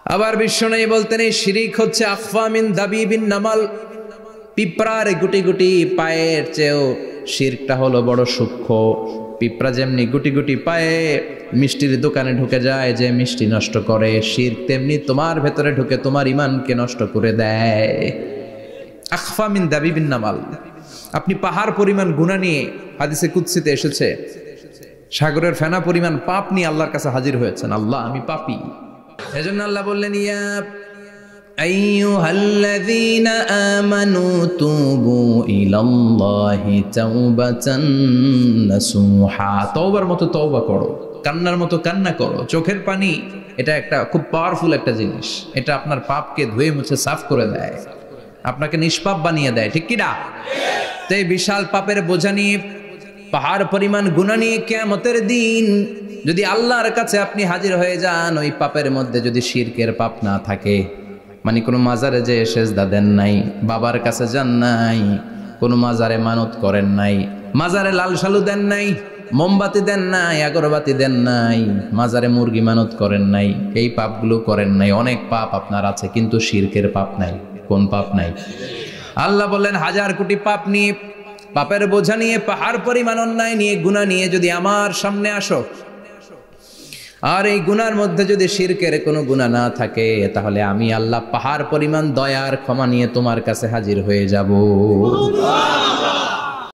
আবার বিশ্বনবী বলতেন এই শিরিক হচ্ছে আখফা মিন দাবিবিন নামাল, পিঁপড়ার গুটি গুটি পায়ের চেয়েও শিরকটা হলো বড় সূক্ষ্ম। পিঁপড়া যেমনি গুটি গুটি পায়ে মিষ্টির দোকানে ঢুকে যায়, যে মিষ্টি নষ্ট করে, শিরক তেমনি তোমার ভেতরে ঢুকে তোমার ঈমানকে নষ্ট করে দেয়। আখফা মিন দাবিবিন নামাল। আপনি পাহাড় পরিমাণ গুনাহ নিয়ে, হাদিসে কুদসিতে এসেছে, সাগরের ফেনা পরিমাণ পাপ নিয়ে আল্লাহর কাছে হাজির হয়েছেন, আল্লাহ আমি পাপী। এজন্য আল্লাহ বললেন ইয়া আইয়ুহাল্লাযীনা আমানু তুবু ইলাল্লাহি তাওবাতান নাসুহা। তওবার মতো তওবা করো, কান্নার মতো কান্না করো। চোখের পানি এটা একটা খুব পাওয়ারফুল একটা জিনিস, এটা আপনার পাপকে ধুয়ে মুছে সাফ করে দেয়, আপনাকে নিষ্পাপ বানিয়ে দেয়, ঠিক কি না? তো এই বিশাল পাপের বোঝা নিয়ে, পাহাড় পরিমাণ গুনাহ নিয়ে কিয়ামতের দিন যদি আল্লাহর কাছে আপনি হাজির হয়ে যান, ওই পাপের মধ্যে যদি শিরকের পাপ না থাকে, মানে কোনো মাজারে যে সেজদা দেন নাই, বাবার কাছে যান নাই, কোনো মাজারে মানত করেন নাই, মাজারে লাল শালু দেন নাই, মোমবাতি দেন নাই, আগরবাতি দেন নাই, মাজারে মুরগি মানত করেন নাই, এই পাপগুলো করেন নাই, অনেক পাপ আপনার আছে, কিন্তু শিরকের পাপ নাই। কোন পাপ নাই? আল্লাহ বললেন হাজার কোটি পাপ নিয়ে, পাপের বোঝা নিয়ে, পাহাড় পরিমাণ অন্যায় নিয়ে, গুনাহ নিয়ে যদি আমার সামনে আসো, আর এই গুনার মধ্যে যদি শিরকের কোনো গুনাহ না থাকে, তাহলে আমি আল্লাহ পাহাড় পরিমাণ দয়ার ক্ষমা নিয়ে তোমার কাছে হাজির হয়ে যাব।